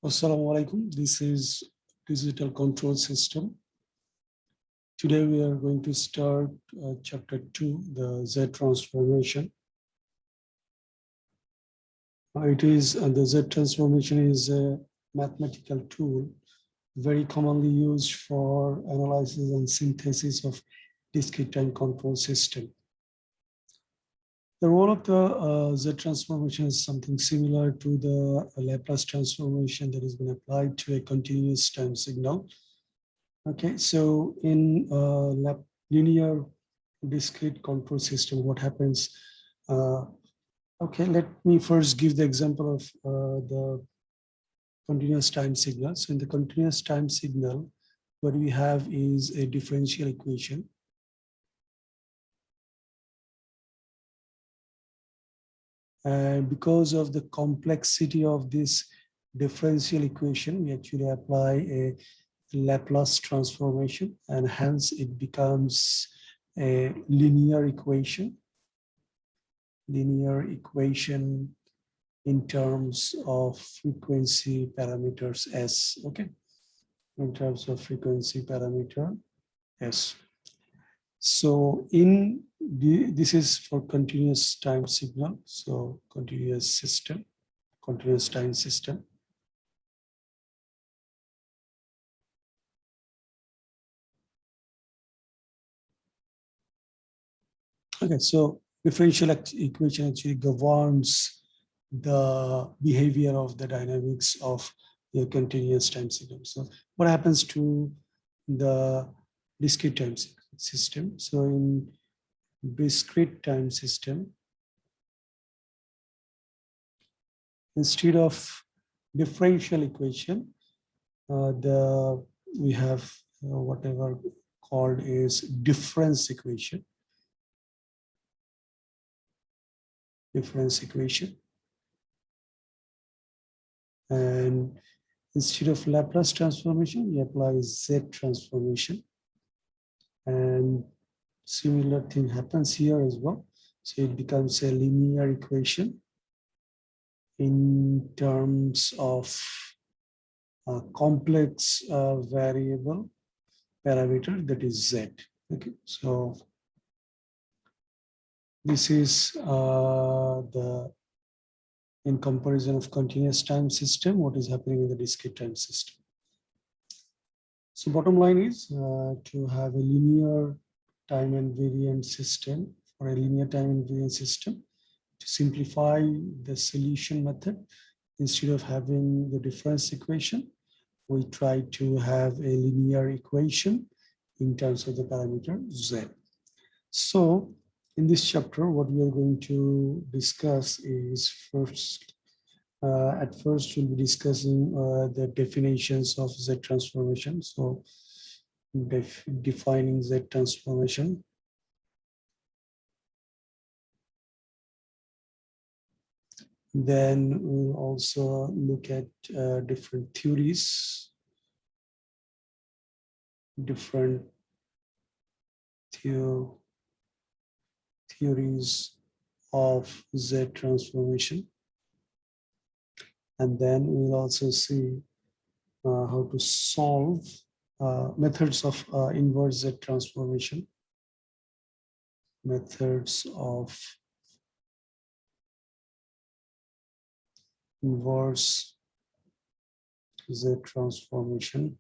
Assalamu alaikum. This is digital control system. Today we are going to start chapter 2, the Z transformation. The Z transformation is a mathematical tool very commonly used for analysis and synthesis of discrete time control system. The role of the Z transformation is something similar to the Laplace transformation that has been applied to a continuous time signal. Okay, so in linear discrete control system, what happens? Okay, let me first give the example of the continuous time signal. So in the continuous time signal, what we have is a differential equation. And because of the complexity of this differential equation, we actually apply a Laplace transformation, and hence it becomes a linear equation in terms of frequency parameters S, okay? In terms of frequency parameter S. So this is for continuous time signal, so continuous time system. Okay, so differential equation actually governs the behavior of the dynamics of the continuous time signal. So what happens to the discrete time system? So in discrete time system, instead of differential equation, we have whatever called is difference equation. And instead of Laplace transformation, we apply Z transformation. And similar thing happens here as well. So it becomes a linear equation in terms of a complex variable parameter that is Z. Okay, so this is in comparison of continuous time system, what is happening in the discrete time system. So bottom line is to have a linear time invariant system, or a linear time invariant system, to simplify the solution method, instead of having the difference equation, we try to have a linear equation in terms of the parameter Z. So in this chapter, what we are going to discuss is at first we'll be discussing the definitions of Z transformation. So defining Z transformation. Then we'll also look at different theories, theories of Z transformation. And then we'll also see how to solve methods of inverse Z transformation. Methods of inverse Z transformation.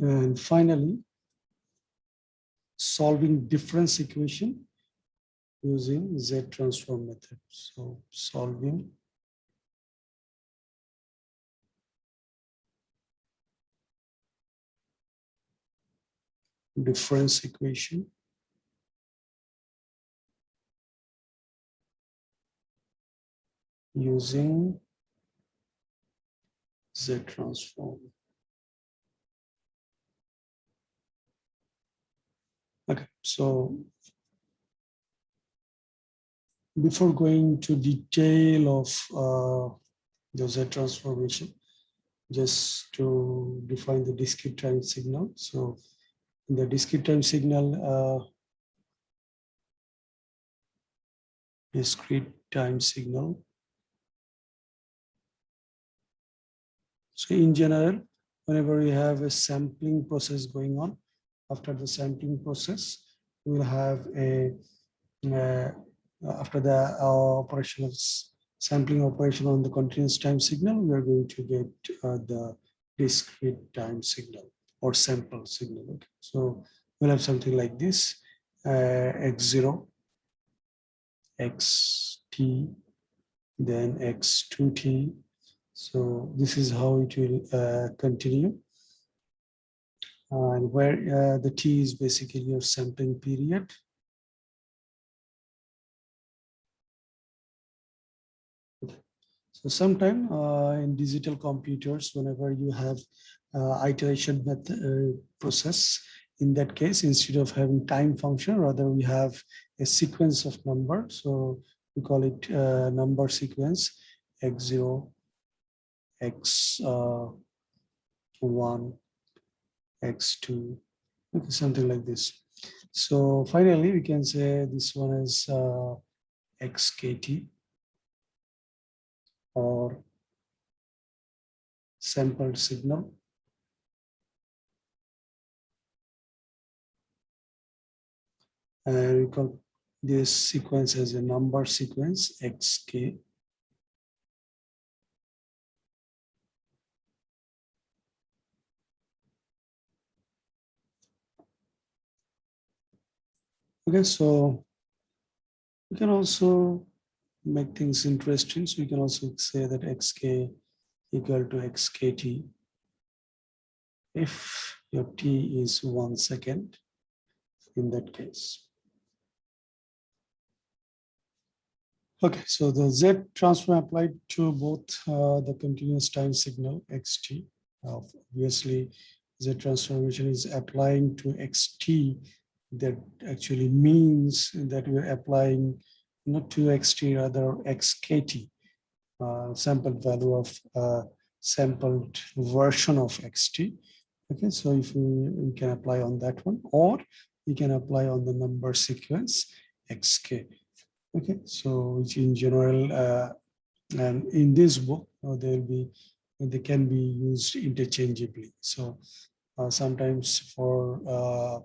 And finally, solving difference equation using Z transform method. So solving difference equation using Z transform. Okay, so before going to detail of the Z transformation, just to define the discrete time signal. So in the discrete time signal, discrete time signal. So in general, whenever we have a sampling process going on, after the sampling process, we will have a uh, after the operation of sampling operation on the continuous time signal, we are going to get the discrete time signal or sample signal. Okay. So we'll have something like this: x0, xt, then x2t. So this is how it will continue, and where the t is basically your sampling period. So sometime in digital computers, whenever you have iteration method process, in that case, instead of having time function, rather we have a sequence of number. So we call it number sequence x0, x1, x2, okay, something like this. So finally, we can say this one is xkt or sampled signal. And we call this sequence as a number sequence xk. Okay, so we can also make things interesting. So we can also say that xk equal to xkt if your t is 1 second in that case. Okay, so the Z transform applied to both the continuous time signal xt. Obviously, Z transformation is applying to xt. That actually means that we're applying not to xt, rather xkt, sampled value of sampled version of xt. Okay, so if we can apply on that one, or we can apply on the number sequence xk. Okay, so which in general, and in this book, they can be used interchangeably. So sometimes for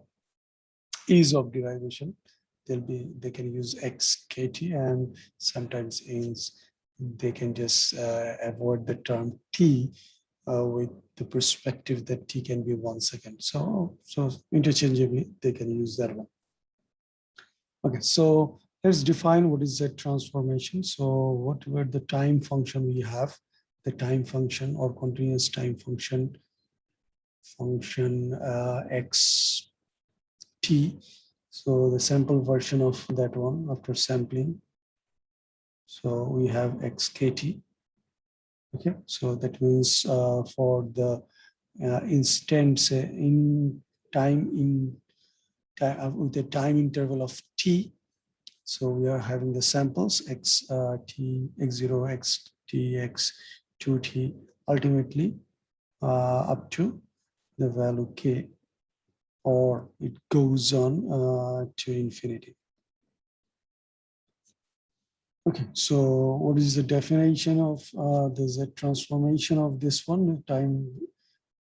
ease of derivation, they can use xkt, and sometimes they can just avoid the term t with the perspective that t can be 1 second. So interchangeably they can use that one. Okay, so let's define what is that transformation. So what were the time function we have, the time function or continuous time function x t. So the sample version of that one after sampling. So we have xkt. Okay, so that means for the instance in time with a time interval of t. So we are having the samples t, x0, xt, x2t, ultimately up to the value k, or it goes on to infinity. Okay, so what is the definition of the Z transformation of this one, the time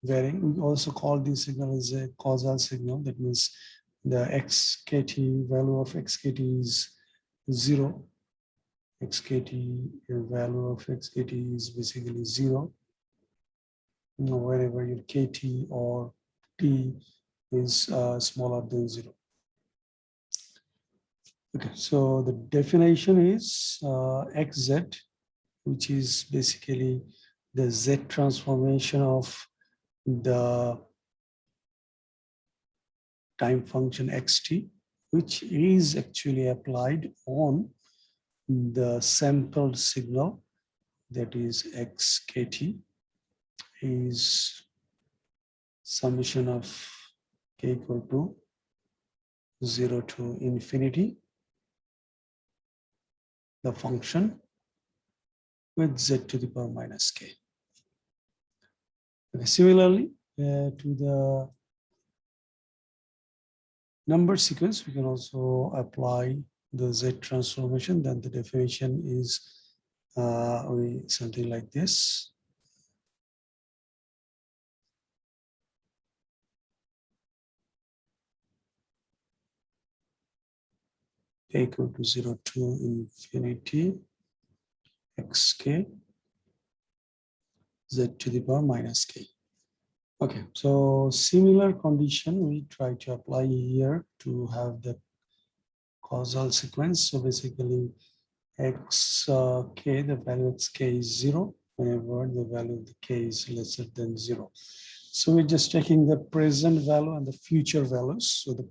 varying? We also call this signal as a causal signal. That means the xkt value of xkt is 0. xkt value of xkt is basically 0. Wherever your kt or t is smaller than 0. Okay, so the definition is xz, which is basically the Z transformation of the time function xt, which is actually applied on the sampled signal, that is xkt, is summation of k equal to 0 to infinity, the function with z to the power minus k. Okay, similarly, to the number sequence, we can also apply the Z transformation, then the definition is something like this. K equal to 0 to infinity xk z to the power minus k. Okay, so similar condition we try to apply here to have the causal sequence. So basically k, the value of k is 0 whenever the value of the k is lesser than 0. So we're just taking the present value and the future values. So the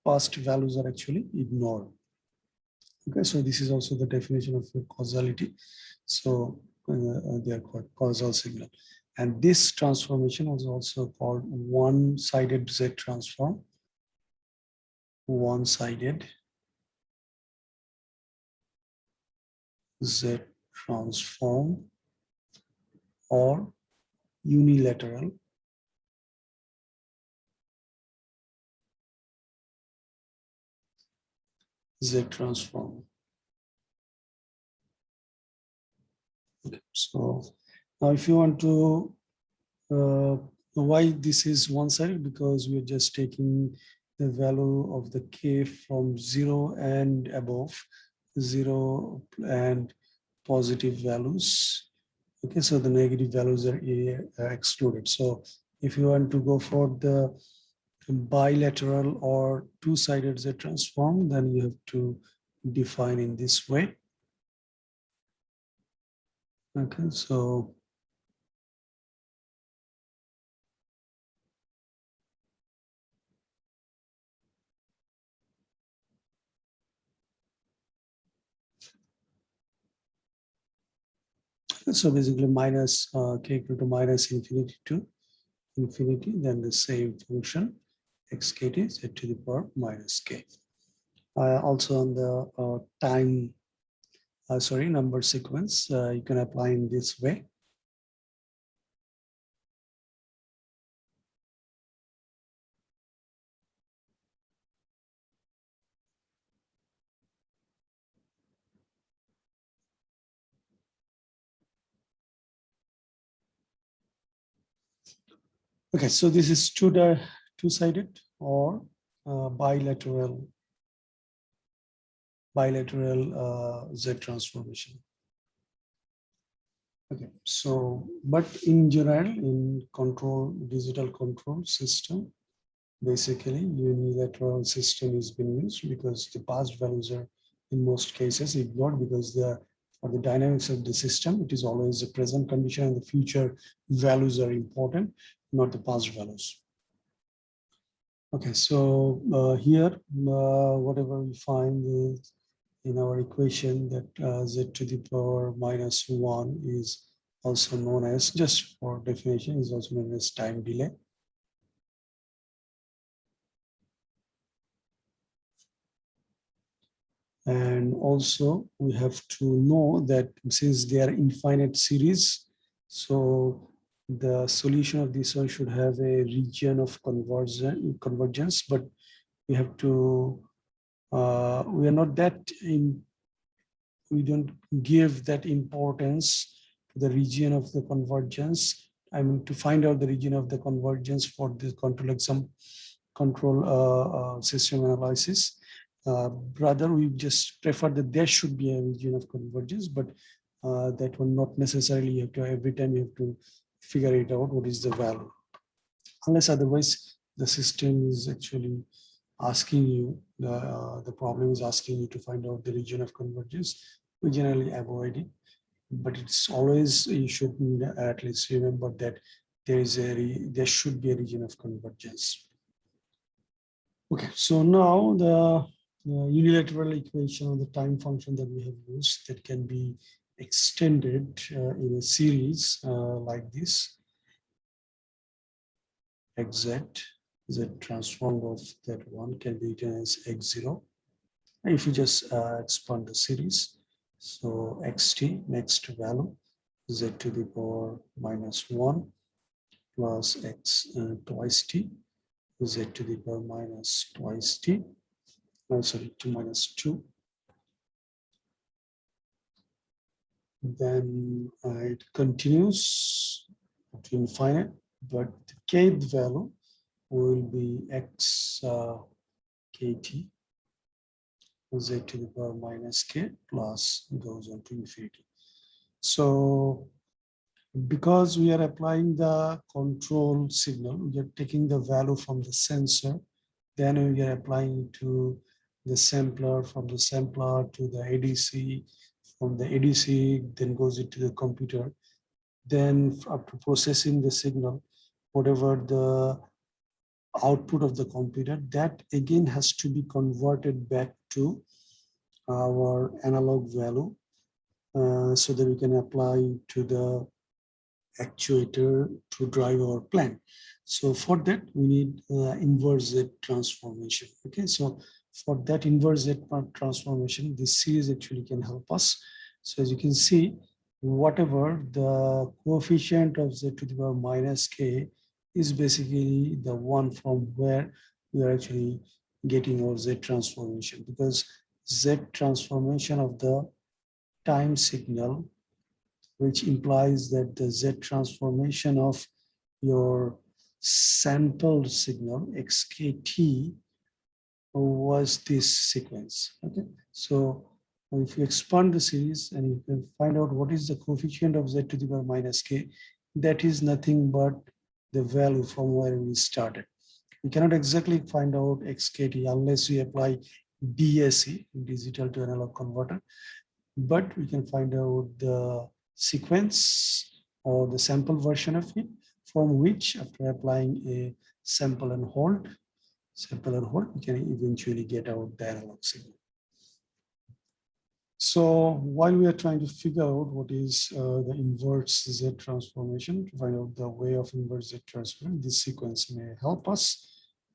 past values are actually ignored. Okay, so this is also the definition of causality. So they are called causal signal. And this transformation was also called one-sided Z transform. One-sided Z transform or unilateral Z transform. Okay, so now if you want to why this is one-sided, because we're just taking the value of the k from 0 and above, 0 and positive values. Okay, so the negative values are excluded. So if you want to go for the bilateral or two-sided Z transform, then you have to define in this way. Okay, so basically minus k equal to minus infinity to infinity, then the same function xkt z to the power minus k. Also on the number sequence, you can apply in this way. Okay, so this is two-sided or bilateral Z transformation. Okay, so but in general, in digital control system, basically unilateral system is being used because the past values are in most cases ignored, because for the dynamics of the system, it is always the present condition and the future values are important, not the past values. Okay, so here, whatever we find is in our equation that z to the power minus 1 is also known as, just for definition, is also known as time delay. And also we have to know that since they are infinite series, so the solution of this one should have a region of convergence, but we have to, we are not that we don't give that importance to the region of the convergence. I mean, to find out the region of the convergence for the control system analysis. Rather, we just prefer that there should be a region of convergence, but that will not necessarily, you have to, every time you have to figure it out what is the value. Unless otherwise the system is actually asking you, the problem is asking you to find out the region of convergence, we generally avoid it. But it's always, you should at least remember that there should be a region of convergence. Okay, so now the unilateral equation of the time function that we have used, that can be extended in a series like this. Xz, z transform of that one can be written as x0. If you just expand the series, so xt, next value, z to the power minus 1 plus x twice t, z to the power minus twice t, sorry, 2 minus 2. Then it continues to infinite, but the kth value will be x kt z to the power minus k plus goes on to infinity. So because we are applying the control signal, we are taking the value from the sensor, then we are applying it to the sampler, from the sampler to the ADC, from the ADC then goes into the computer. Then after processing the signal, whatever the output of the computer, that again has to be converted back to our analog value, so that we can apply to the actuator to drive our plant. So for that, we need inverse Z transformation. Okay, so for that inverse Z transformation, this series actually can help us. So as you can see, whatever the coefficient of Z to the power minus K is basically the one from where we are actually getting our Z transformation, because Z transformation of the time signal, which implies that the Z transformation of your sampled signal xkt was this sequence. Okay, so if you expand the series and you can find out what is the coefficient of Z to the power minus k, that is nothing but the value from where we started. We cannot exactly find out xkt unless we apply DAC, digital to analog converter, but we can find out the sequence or the sample version of it, from which after applying a sample and hold, we can eventually get out the analog signal. So while we are trying to figure out what is the inverse Z transformation, to find out the way of inverse Z transformation, this sequence may help us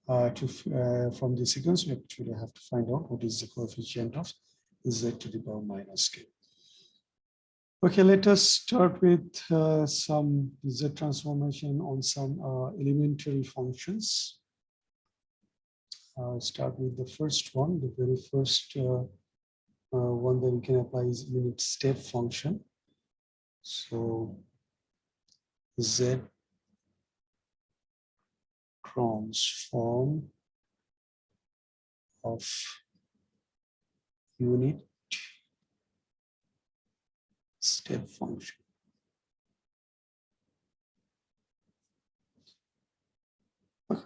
from the sequence. We actually have to find out what is the coefficient of Z to the power minus k. Okay, let us start with some Z transformation on some elementary functions. Start with the first one. The very first one that we can apply is unit step function. So Z transform of unit step function.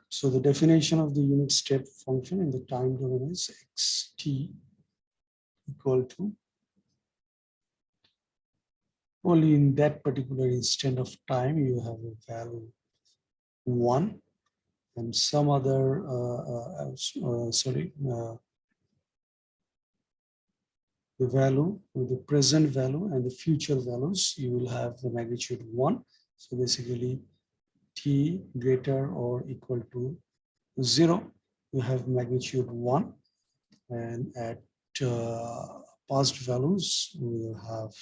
So the definition of the unit step function in the time domain is xt equal to, only in that particular instant of time you have a value 1 and some other the value, with the present value and the future values, you will have the magnitude 1. So basically t greater or equal to 0, you have magnitude 1, and at past values we will have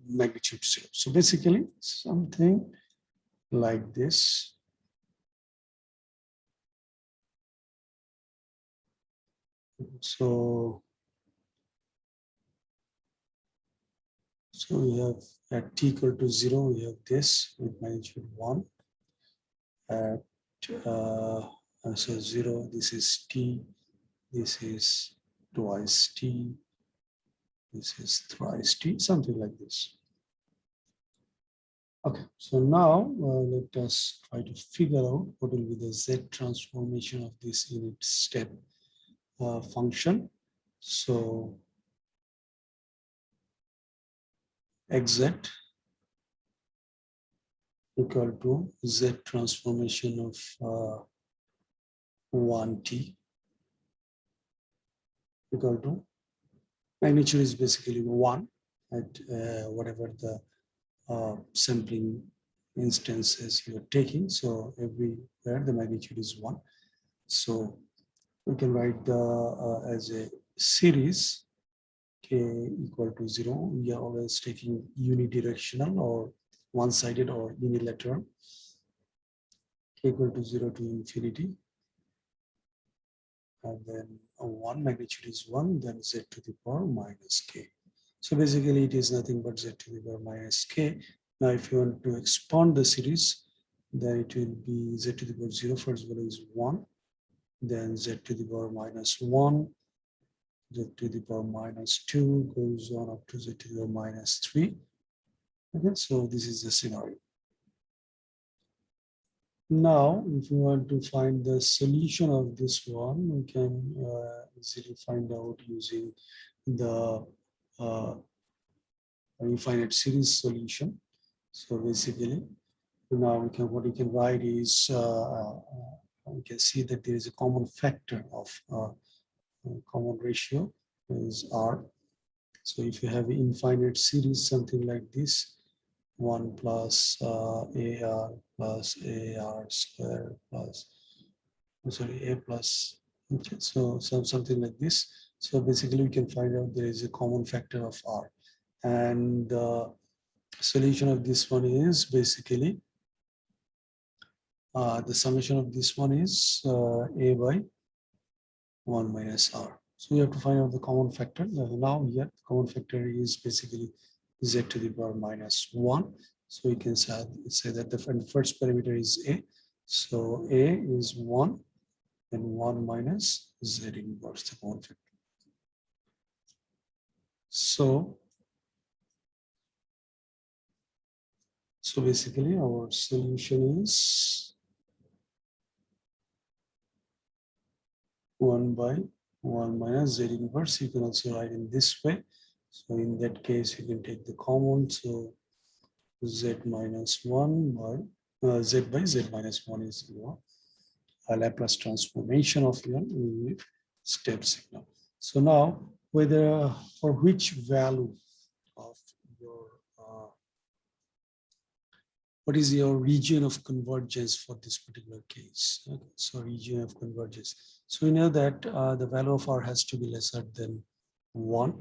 magnitude 0. So basically something like this. So we have at t equal to 0, we have this with magnitude 1. At so 0, this is t, this is twice t, this is thrice t, something like this. Okay, so now let us try to figure out what will be the Z transformation of this unit step function. So xz equal to Z transformation of 1t equal to, magnitude is basically 1 at whatever the sampling instances you're taking. So everywhere the magnitude is 1. So we can write the as a series k equal to 0. We are always taking unidirectional or one-sided or unilateral. K equal to 0 to infinity. and then 1 magnitude is 1, then z to the power minus k. So basically it is nothing but z to the power minus k. Now if you want to expand the series, then it will be z to the power 0, first value is 1, then z to the power minus 1, z to the power minus 2 goes on up to z to the power minus 3. Okay, so this is the scenario. Now, if you want to find the solution of this one, we can easily find out using the infinite series solution. So basically, now what we can write is we can see that there is a common factor of common ratio is r. So if you have an infinite series, something like this, 1 plus AR plus AR square plus, sorry, A plus, okay, so something like this. So basically we can find out there is a common factor of R. And the solution of this one is basically the summation of this one is A by 1 minus R. So we have to find out the common factor. Now here, the common factor is basically z to the power minus 1. So we can say that the first parameter is A. So A is 1 and 1 minus z inverse, the common factor. So basically our solution is 1 by 1 minus z inverse. You can also write in this way. So in that case, you can take the common. So z minus 1 by z by z minus 1 is your Laplace transformation of your unit step signal. So now, whether for which value of your what is your region of convergence for this particular case? Okay, so region of convergence. So we know that the value of R has to be lesser than 1.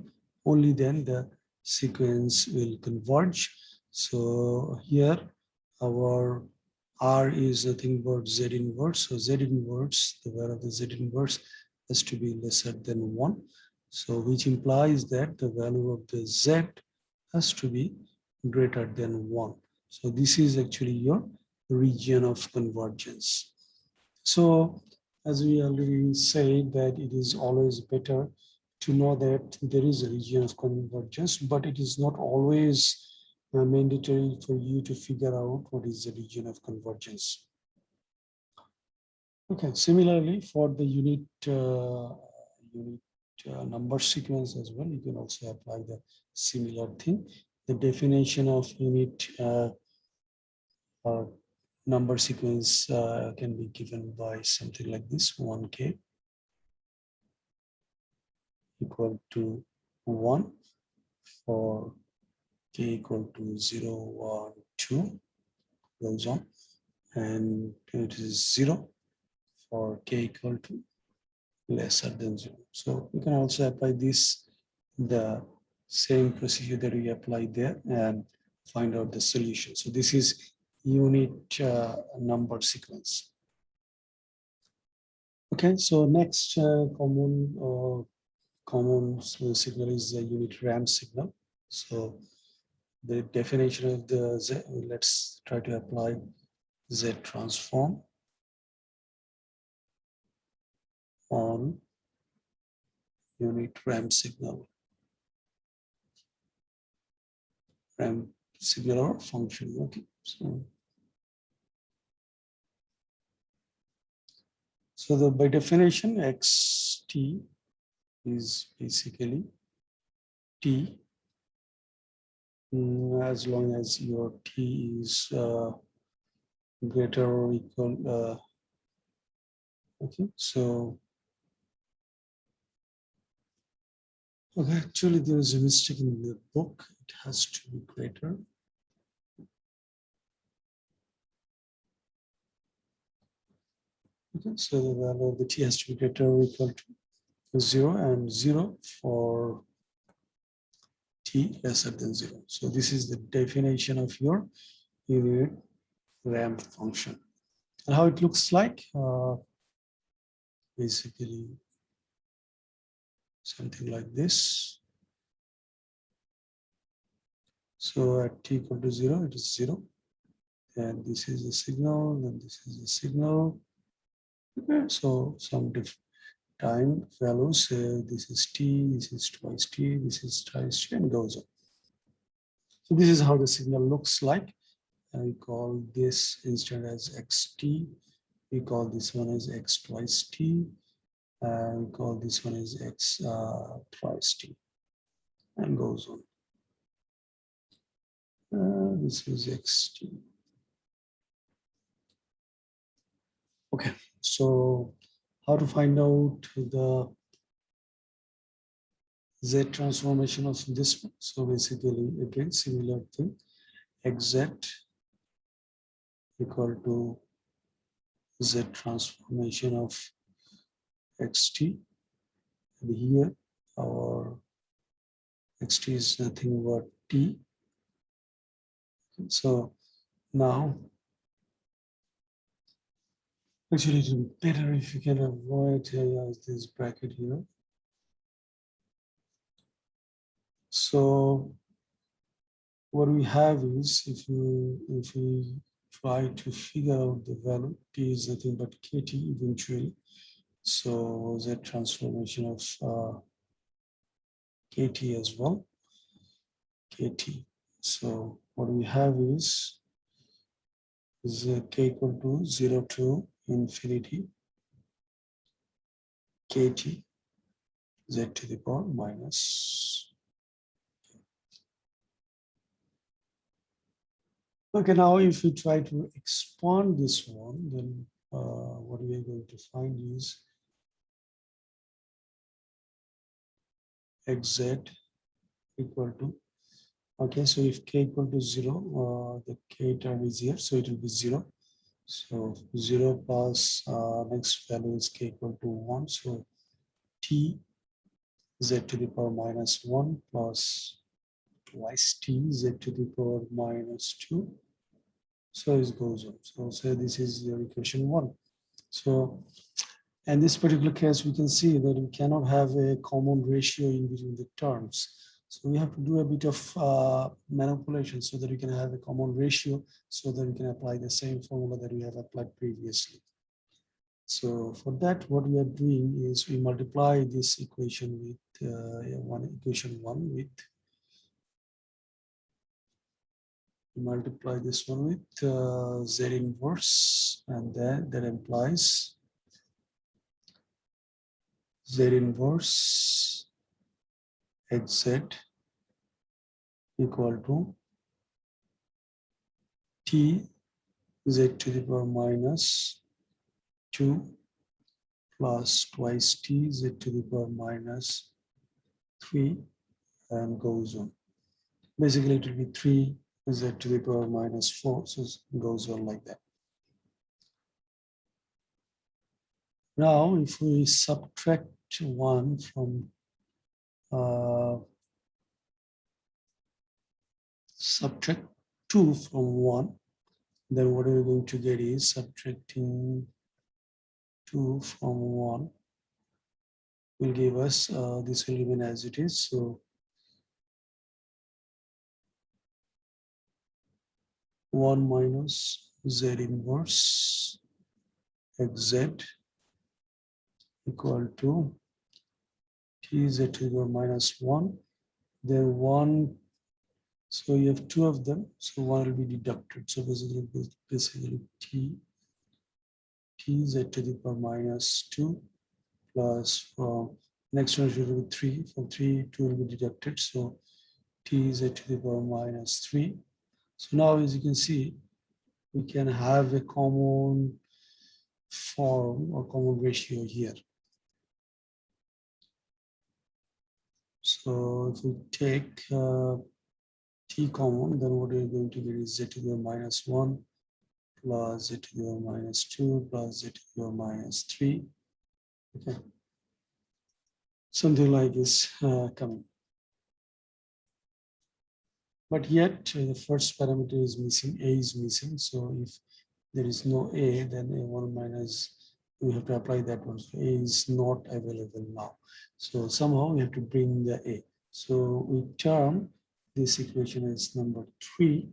Only then the sequence will converge. So here our R is nothing but Z inverse. So Z inverse, the value of the Z inverse has to be lesser than 1. So which implies that the value of the Z has to be greater than 1. So this is actually your region of convergence. So as we already said that it is always better to know that there is a region of convergence, but it is not always mandatory for you to figure out what is the region of convergence. Okay, similarly for the unit number sequence as well, you can also apply the similar thing. The definition of unit number sequence can be given by something like this: 1k equal to 1 for k equal to 0, 1, 2, goes on, and it is 0 for k equal to lesser than 0. So you can also apply this, the same procedure that we applied there, and find out the solution. So this is unit number sequence. Okay, so next common signal is the unit ramp signal. So the definition of the Z, let's try to apply Z transform on unit ramp signal. Ramp signal or function. Okay, so the by definition xt is basically t as long as your t is greater or equal. Okay, so okay, actually there is a mistake in the book. It has to be greater. Okay, so the value of the t has to be greater or equal to 0 and 0 for t lesser than 0. So this is the definition of your unit ramp function. And how it looks like, basically something like this. So at t equal to 0, it is 0. And this is the signal, then this is the signal. Okay. So some different time values, this is t, this is twice t, this is twice t, and goes on. So this is how the signal looks like. And we call this instant as xt. We call this one as x twice t. We call this one as x thrice t, and goes on. This is xt. Okay, so how to find out the z transformation of this one? So basically, again, similar thing, xz equal to z transformation of xt. And here our xt is nothing but t. So now, actually, it would be better if you can avoid this bracket here. So what we have is, if we try to figure out the value, t is nothing but kt eventually. So z transformation of kt as well, kt. So what we have is k equal to 0 to infinity kt z to the power minus. Okay, now if we try to expand this one, then what we are going to find is xz equal to, okay, so if k equal to 0, the k term is here, so it will be 0. So 0 plus next value is k equal to 1. So t z to the power minus 1 plus twice t z to the power minus 2. So it goes on. So say this is your equation 1. So in this particular case, we can see that we cannot have a common ratio in between the terms. So we have to do a bit of manipulation so that we can have a common ratio, so that we can apply the same formula that we have applied previously. So for that, what we are doing is we multiply this equation with equation 1 with, we multiply this one with z inverse, and then that implies z inverse xz equal to t z to the power minus 2 plus twice t z to the power minus 3, and goes on. Basically, it will be 3 z to the power minus 4, so it goes on like that. Now, if we subtract 1 from subtract 2 from 1, then what we're going to get is subtracting 2 from 1 will give us, this will remain as it is. So 1 minus z inverse xz equal to t z to the power minus 1. Then 1, so you have 2 of them, so 1 will be deducted. So basically t z to the power minus 2 plus, from next one will be 3. From 3, 2 will be deducted. So t z to the power minus 3. So now, as you can see, we can have a common form or common ratio here. So if we take t common, then what we're going to get is z to the power minus 1 plus z to the power minus 2 plus z to the power minus 3. Okay, something like this coming. But yet the first parameter is missing, a is missing. So if there is no a, then a1 minus we have to apply that one. So A is not available now. So somehow we have to bring the A. So we term this equation as number 3,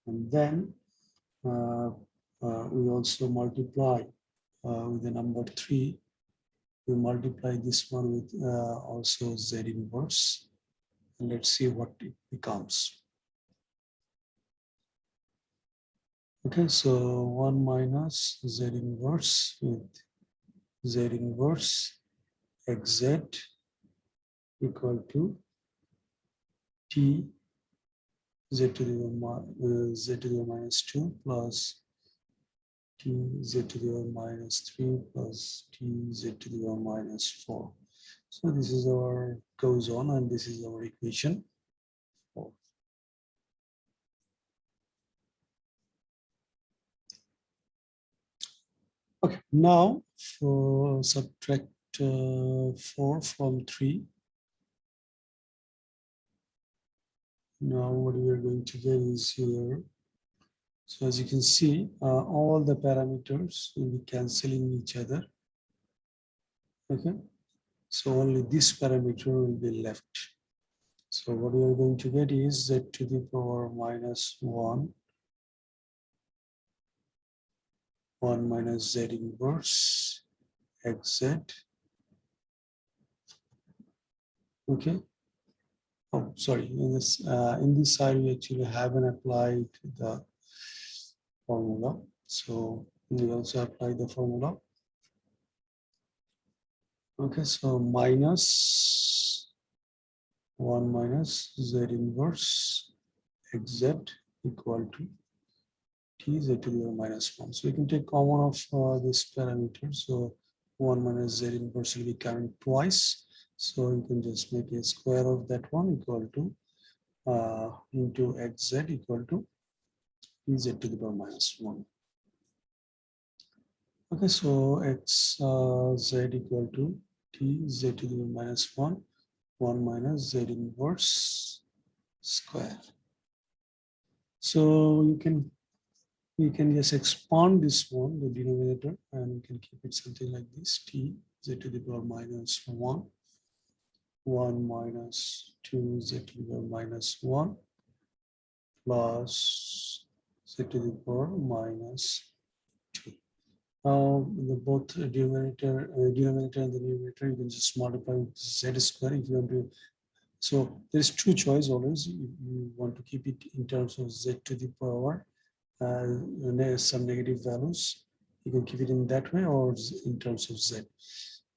and then we also multiply with the number 3. We multiply this one with also Z inverse. And let's see what it becomes. Okay, so 1 minus Z inverse with Z inverse xz equal to t z to the power minus 2 plus t z to the power minus 3 plus t z to the power minus 4. So this is our goes on, and this is our equation 4. Okay, now for subtract 4 from 3. Now what we are going to get is here. So as you can see, all the parameters will be canceling each other. Okay, so only this parameter will be left. So what we are going to get is z to the power minus 1, 1 minus z inverse xz. Okay. Oh, sorry. In this side, we actually haven't applied the formula. So we also apply the formula. Okay, so minus 1 minus z inverse xz equal to t z to the power minus 1. So you can take common of this parameter. So 1 minus z inverse will be coming twice. So you can just make a square of that one equal to into xz equal to t z to the power minus 1. Okay, so x z equal to t z to the power minus 1, 1 minus z inverse square. So you can just expand this one, the denominator, and you can keep it something like this, t z to the power minus 1, 1 minus 2 z to the power minus 1 plus z to the power minus 2. Now, the both denominator and the numerator, you can just multiply with z square if you want to. So there's two choice always. You want to keep it in terms of z to the power some negative values, you can keep it in that way, or in terms of z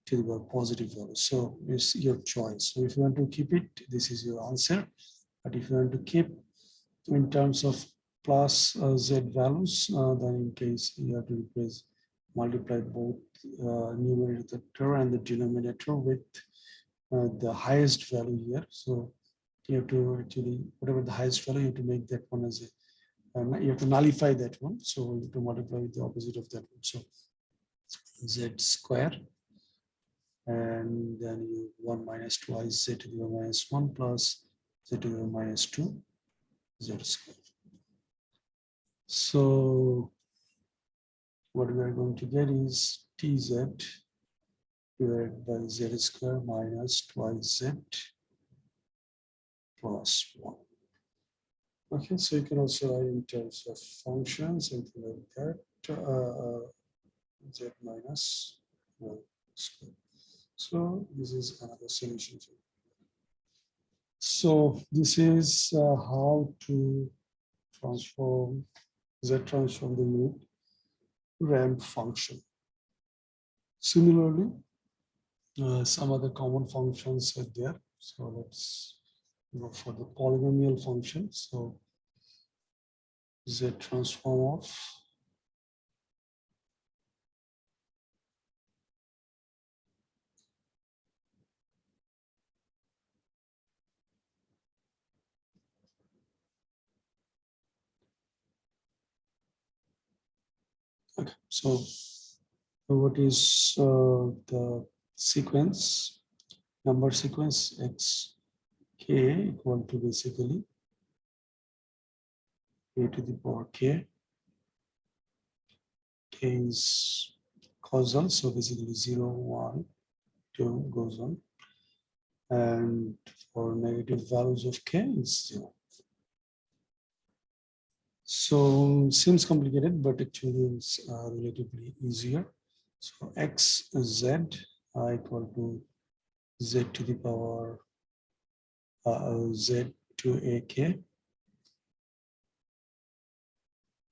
to the power positive values. So it's your choice. So if you want to keep it, this is your answer. But if you want to keep in terms of plus z values, then in case you have to replace, multiply both numerator and the denominator with the highest value here. So you have to actually, whatever the highest value, you have to make that one as a you have to nullify that one. So you have to multiply with the opposite of that one. So z square, and then you 1 minus twice z to the power minus 1 plus z to the power minus 2 z square. So what we are going to get is tz divided by z square minus twice z plus 1. Okay, so you can also write in terms of functions, something like that. Z minus 1 square. So this is another solution. So this is how to transform transform the unit ramp function. Similarly, some other common functions are there. So let's go for the polynomial function. So z transform of okay. So what is the sequence, number sequence x k equal to basically a to the power k. K is causal, so basically 0, 1, 2 goes on. And for negative values of k is 0. So seems complicated, but actually it's relatively easier. So x z equal to z to the power z to ak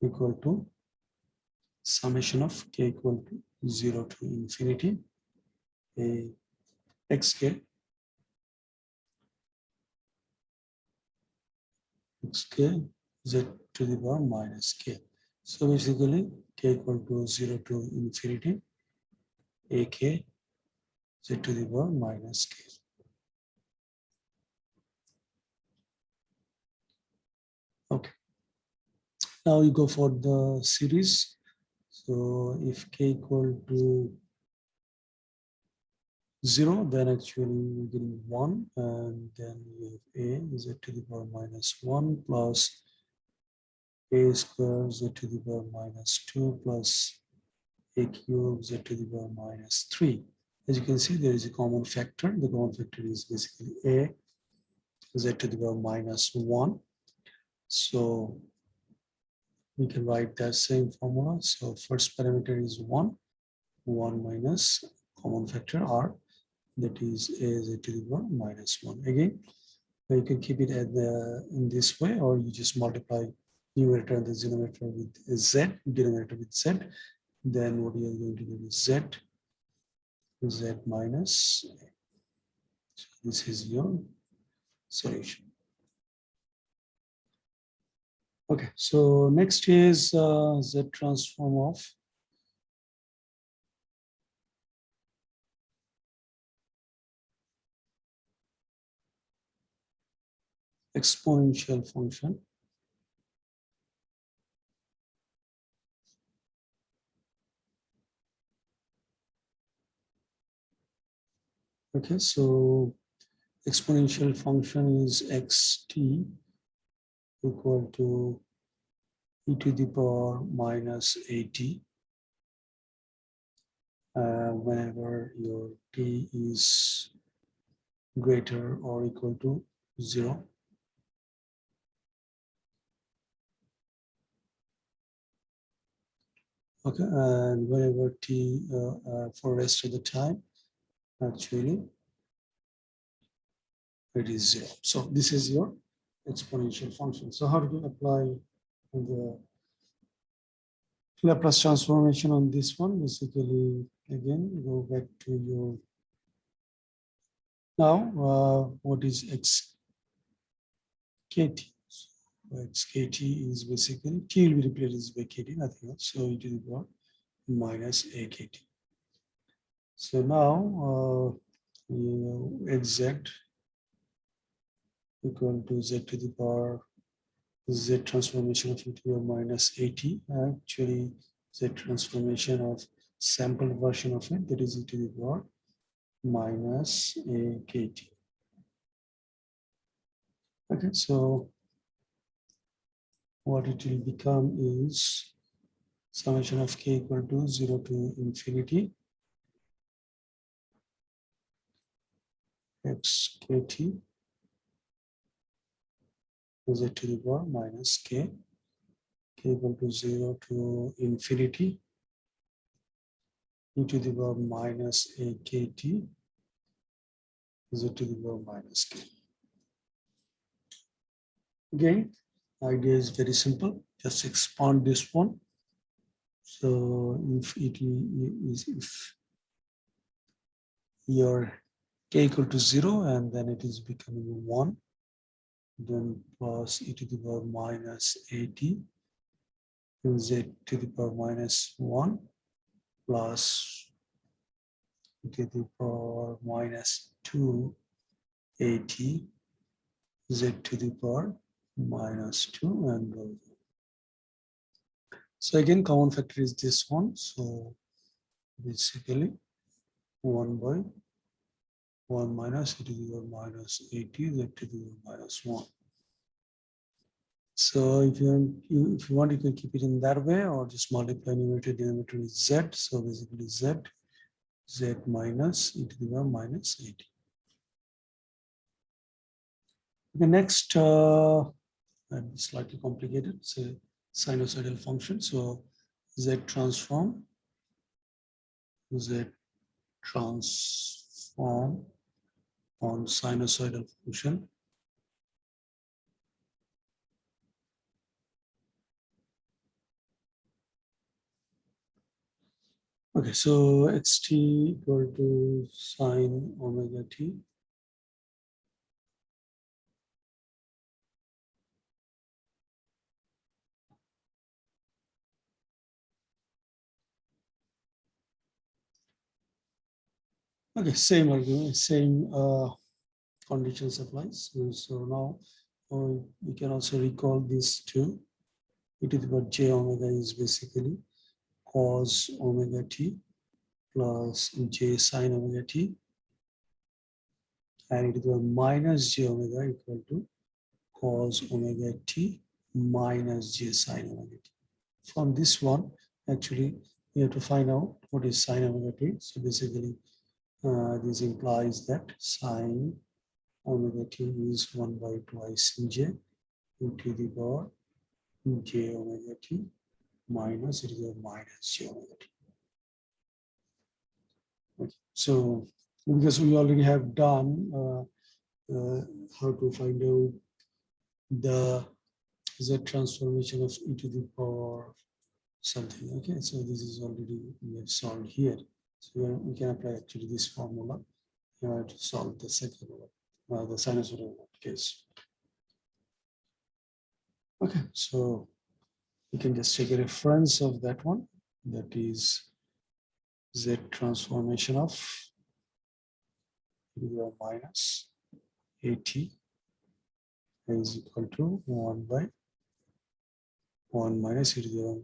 equal to summation of k equal to 0 to infinity a xk z to the power minus k. So basically k equal to 0 to infinity ak z to the power minus k. Okay. Now you go for the series. So if k equal to 0, then actually we're getting 1, and then we have a z to the power minus 1 plus a square z to the power minus 2 plus a cube z to the power minus 3. As you can see, there is a common factor. The common factor is basically a z to the power minus 1. So we can write that same formula. So first parameter is 1 minus common factor r, that is a z to the power minus 1. Again, you can keep it at in this way, or you just multiply numerator and the denominator with z, denominator with z. Then what you are going to do is z minus. So this is your solution. Okay, so next is z transform of exponential function. Okay, so exponential function is xt equal to e to the power minus at whenever your t is greater or equal to 0. Okay, and whenever t for rest of the time, actually it is 0. So this is your exponential function. So how do you apply the Laplace transformation on this one? Basically, again, go back to your now. What is xkt? Xkt is basically t will be replaced by kt, nothing else. So e to the power minus akt. So now xz equal to z to the power z transformation of e to the power minus at. Actually, z transformation of sample version of it, that is e to the power minus akt. Okay, so what it will become is summation of k equal to 0 to infinity xkt z to the power minus k equal to 0 to infinity e to the power minus akt z to the power minus k. Again, idea is very simple. Just expand this one. So if it is if your k equal to 0 and then it is becoming 1, then plus e to the power minus at z to the power minus 1 plus e to the power minus 2 at z to the power minus 2 and goes. So again, common factor is this one. So basically 1 by 1 minus e to the power minus at z to the power minus 1. So if you want, you can keep it in that way, or just multiply numerator denominator with z. So basically z minus e to the power minus 80. The next, slightly complicated. It's a sinusoidal function. So z transform on sinusoidal function. Okay, so xt equal to sine omega t. Okay, same argument, same conditions applies. So now we can also recall these two. E to the power j omega is basically cos omega t plus j sine omega t, and e to the power minus j omega equal to cos omega t minus j sine omega t. From this one, actually, we have to find out what is sine omega t. So basically, this implies that sine omega t is 1 by twice j e to the power j omega t minus e to the power minus j omega t. Okay. So because we already have done how to find out the z transformation of e to the power something. Okay, so this is already we have solved here. So we can apply actually this formula to solve the second one, the sinusoidal case. Okay, so you can just take a reference of that one. That is z transformation of minus at is equal to 1 by 1 minus e to the power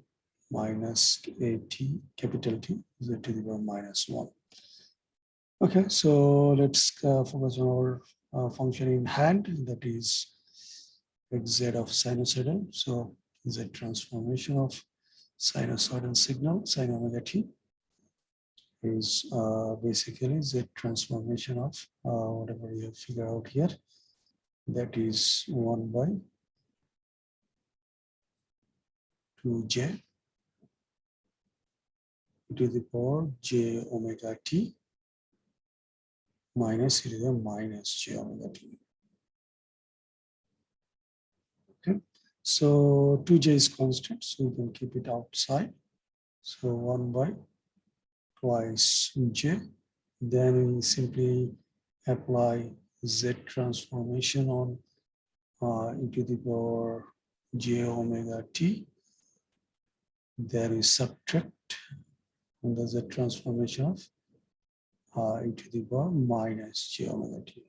minus at capital T z to the power minus 1. Okay, so let's focus on our function in hand, that is xz of sinusoidal. So z transformation of sinusoidal signal sin omega t is basically z transformation of whatever we have figured out here. That is 1 by 2j to the power j omega t minus e to the minus j omega t. Okay, so 2j is constant, so we can keep it outside. So 1 by twice j. Then we simply apply z transformation on e to the power j omega t. Then we subtract on the z transformation of e to the power minus j omega t.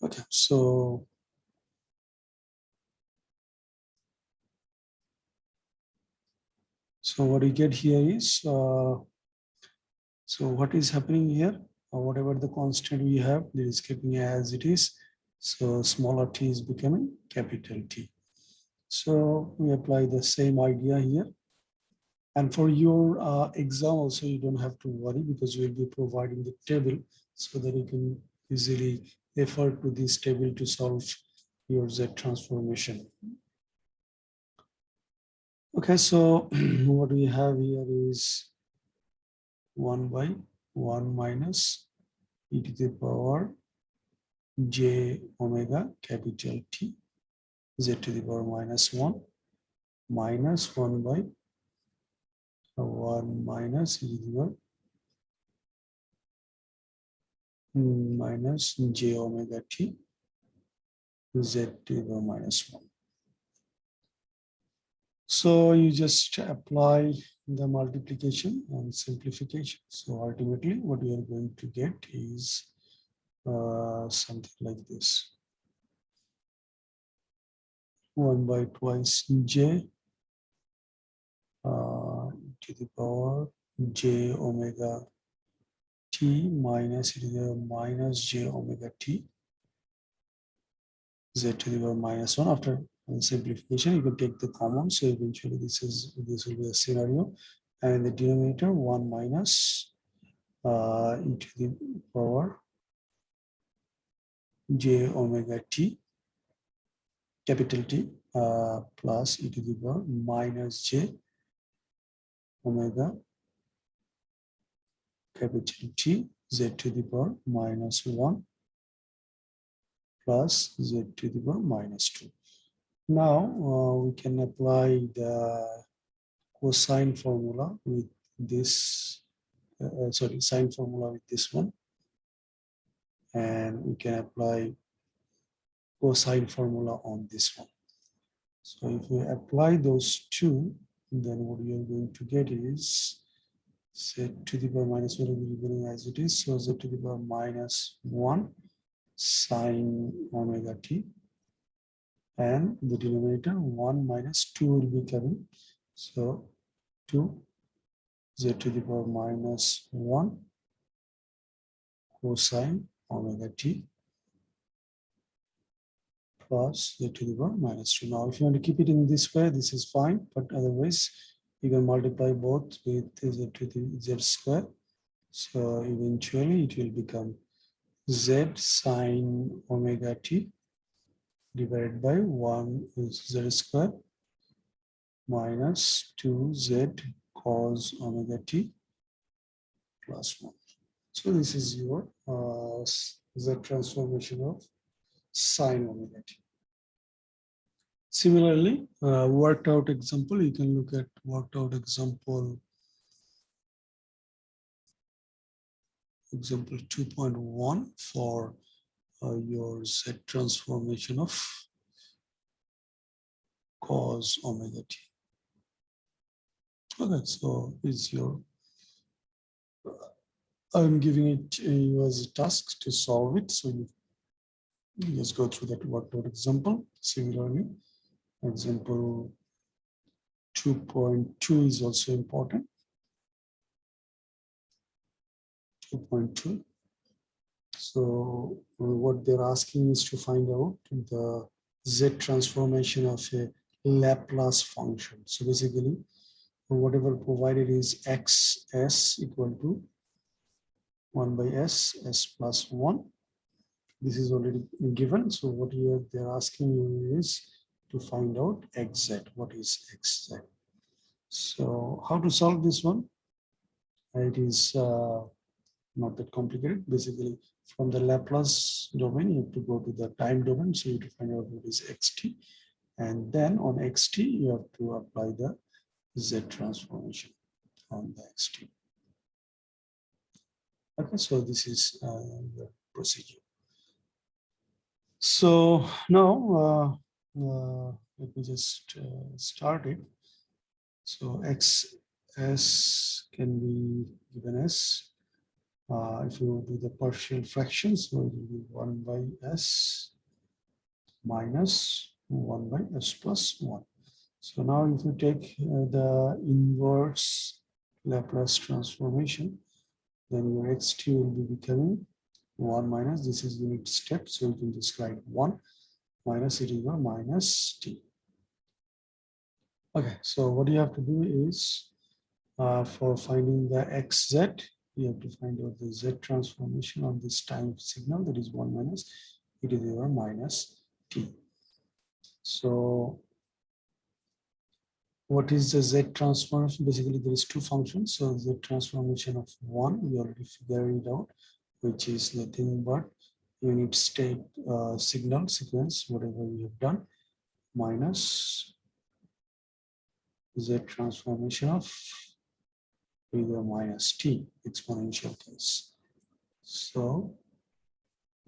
Okay, so what we get here is, so what is happening here? Whatever the constant we have, it is keeping as it is. So smaller t is becoming capital T. So we apply the same idea here. And for your exam also, you don't have to worry because we'll be providing the table so that you can easily refer to this table to solve your Z transformation. Okay, so what we have here is 1 by 1 minus e to the power j omega capital T z to the power minus 1 minus 1 by 1 minus e to the power minus j omega t z to the power minus 1. So you just apply the multiplication and simplification. So ultimately what you are going to get is something like this. 1 by twice j to the power j omega t minus e to the power minus j omega t z to the power minus 1. After simplification, you can take the common. So eventually this will be a scenario. And in the denominator, 1 minus e to the power j omega t, capital T, plus e to the power minus j omega capital T z to the power minus 1 plus z to the power minus 2. Now we can apply the cosine formula with this, sine formula with this one, and we can apply cosine formula on this one. So if we apply those two, then what we are going to get is z to the power minus 1 will be remaining as it is. So z to the power minus 1 sine omega t, and the denominator 1 minus 2 will be coming. So 2 z to the power minus 1 cosine omega t plus z to the power minus 2. Now, if you want to keep it in this way, this is fine, but otherwise, you can multiply both with z to the z square. So eventually, it will become z sine omega t divided by 1 is z square minus 2z cos omega t plus 1. So this is your z transformation of sine omega t. Similarly, worked out example, you can look at worked out example 2.1 for your z transformation of cos omega t. Okay, so it's your, I'm giving it you as a task to solve it. So you just go through that worked out example. Similarly, example 2.2 is also important. 2.2. So what they're asking is to find out the z transformation of a Laplace function. So basically, whatever provided is xs equal to 1 by s plus 1. This is already given. So what they're asking you is to find out xz. What is xz? So how to solve this one? It is not that complicated. Basically, from the Laplace domain, you have to go to the time domain. So you have to find out what is xt. And then on xt, you have to apply the z transformation on the xt. Okay, so this is the procedure. So now let me just start it. So xs can be given as, if you do the partial fractions, so it will be 1 by s minus 1 by s plus 1. So now if you take the inverse Laplace transformation, then your xt will be becoming 1 minus, this is unit step, so you can just write 1 minus e to the power minus t. Okay, so what you have to do is, for finding the xz, you have to find out the z transformation on this time signal, that is 1 minus e to the power minus t. So what is the z transformation? Basically, there is two functions. So z transformation of 1, we already figured it out, which is nothing but unit step signal sequence, whatever we have done, minus z transformation of e to the minus t exponential case. So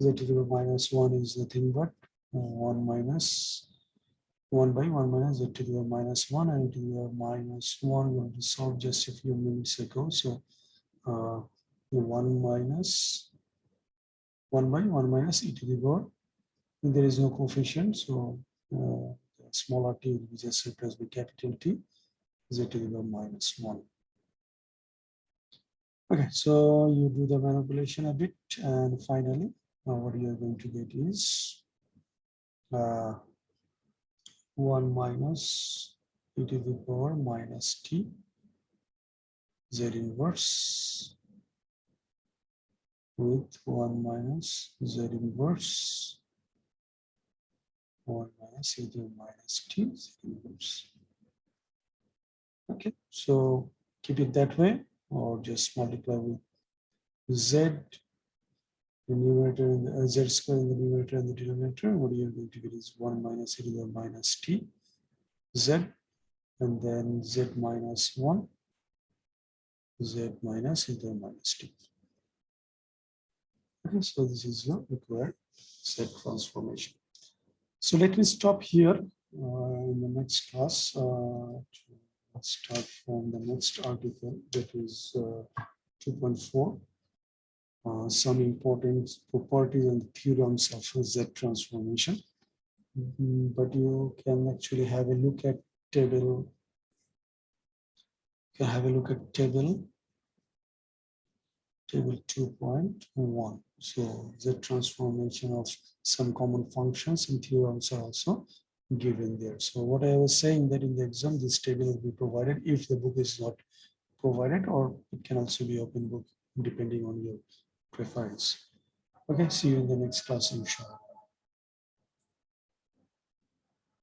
z to the minus 1 is nothing but 1 minus 1 by 1 minus z to the minus 1, and to the minus 1 we have solved just a few minutes ago. So 1 minus 1 by 1 minus e to the power. There is no coefficient, so smaller t will be just replaced by capital T, z to the power minus 1. Okay, so you do the manipulation a bit, and finally, what you are going to get is 1 minus e to the power minus t z inverse with 1 minus z inverse 1 minus e to the minus t z inverse. Okay, so keep it that way, or just multiply with z, the numerator and the z square in the numerator and the denominator. What you're going to get is 1 minus e to the minus t z, and then z minus 1 z minus e to the minus t. Okay, so this is your required set transformation. So let me stop here. In the next class, let's start from the next article, that is 2.4. Some important properties and theorems of Z transformation. But you can actually have a look at table. You can have a look at table 2.1. So Z transformation of some common functions and theorems are also given there. So what I was saying, that in the exam, this table will be provided if the book is not provided, or it can also be open book depending on your preference. Okay, see you in the next class, inshallah.